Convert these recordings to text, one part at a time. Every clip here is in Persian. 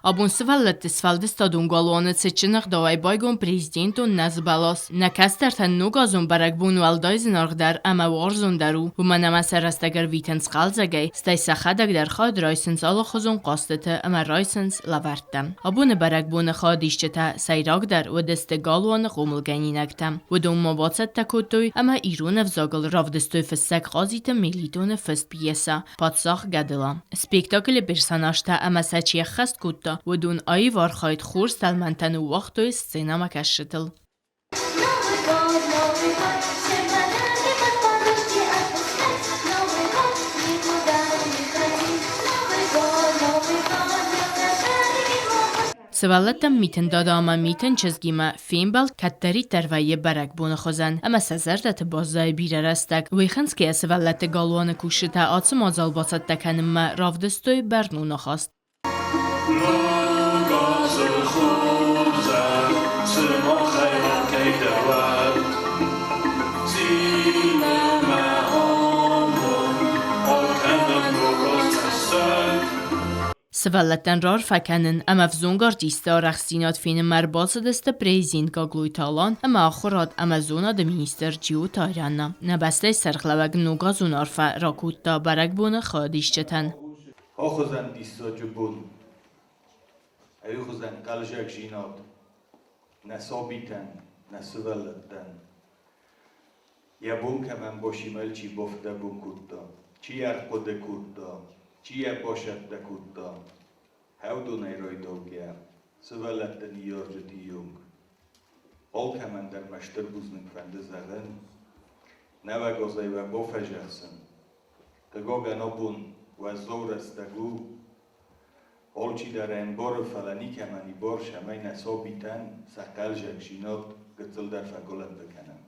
Abun svallettes valdestadun galone seçinak davay baygon prezidentun nazbalas. Nekastert nugazun barakbunu aldayzinarg der ama warzun daru. Humanama serastagar vitens qalzagay. Stai sachadag der khad raisens alachuzun qastete ama raisens lavartam. Abun barakbunu khadishcheta sayrag der و دست گالوان قوملگنی نکتم و دوم مباصد تکوتوی اما ایرون فزاگل رافدستوی فسک قازیت میلیتون فست بیسا پادساخ گدلا سپیکتاکل برساناشتا اما سچی خست کوتا و دون آی وارخاید خور سلمنتن و وقتوی سینا مکشتل سوالتم میتن داداما میتن چزگیما فیمبال کتری تروایی برک بونه خوزن اما سزردت بازای بیره رستک ویخنس که سوالت گالوان کوشتا آتسم آزال باسد تکنم ما رافدستوی برنو نخواست سوالتن رار فکنن اما فزونگار دیستا رخصینات فین مرباس دست پریزیند گاگلوی تالان اما آخرات اما زونا ده مینیستر جیو تایرانا نبسته سرخلوگ نوگا زونارفا راکوتا برک بونه خادیش چتن آخوزن دیستا جبون ایو خوزن قلجک جینات نسابیتن نسوالتن یبون که من باشیمل چی بفته بون کتا چی ارقود کتا چیه باشد دکوتا هودو نیروی دوگیا سوالتن یارجتی یونگ آل که من در مشتر بوزنگ فنده زغن نوه گازای و بافجرسن تگاگه نبون و زور است دگو آل چی در انبار فلانی که منی بار شمای نسابیتن سقل جکشینات گتل در فگولت بکنم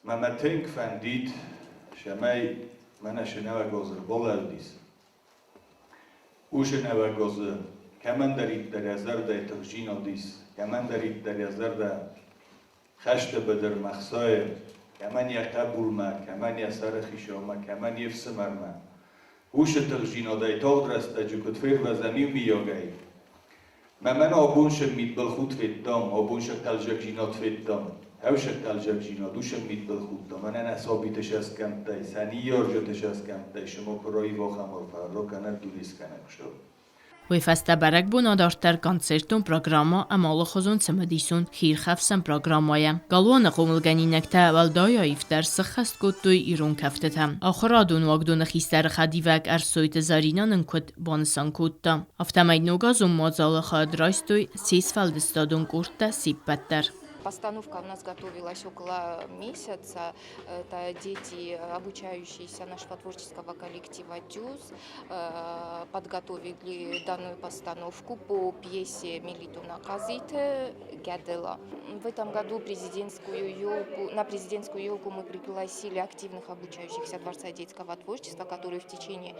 ممتنگ فندید شمای منش نوه گازر بالر دیست اوش نوه گازر کمن دارید در ازر ده تغجین آدیست کمن دارید در ازر ده خشت بدر مخصای کمن یا قبول ما کمن یا سر خیشاما کمن یا فسمر ما اوش تغجین آده تاغ درسته جو کتفیر و زمین میاگه من آبونش مید بلخود فیدام آبونش قلجک جینات فیدام هوش قلجک جینات اوش مید بلخود دام من اصابیتش از کمتای سنی یارجتش از کمتای شما کرایی واخمار فرا کنه دولیس کنه شد وی فسته برک بونا دارتر کنسرتون پروگراما امال خوزون سمدیسون خیر خفسن پروگرامایم گالوان قوملگنی نکته والدای ایفتر سخست گوتوی ایرون کفتتم آخرادون واگدون خیستر خدیوک ارسویت زارینان کد بانسان کودتا افتمای نوگازون مازال خاد رایستوی سیس فلدستادون کورتا سیب بدتر Постановка у нас готовилась около месяца. Это дети, обучающиеся нашего творческого коллектива «Тюз», подготовили данную постановку по пьесе Мелитона Казите «Гядела». В этом году на президентскую елку мы пригласили активных обучающихся Дворца детского творчества, которые в течение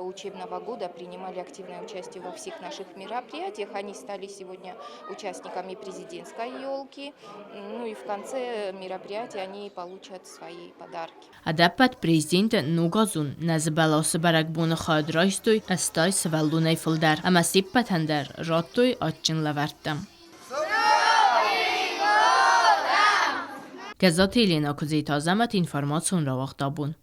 учебного года принимали активное участие во всех наших мероприятиях. Они стали сегодня участниками президентской елки. Ну и в конце мероприятия они получат свои подарки. Адапат президент нугазун назбалас баракбун хад райстуй астай свалунай филдар ама сиппатандер раттуй атчин лавартам. Газати Елена Кузей тазамат информацион ра вақтабун.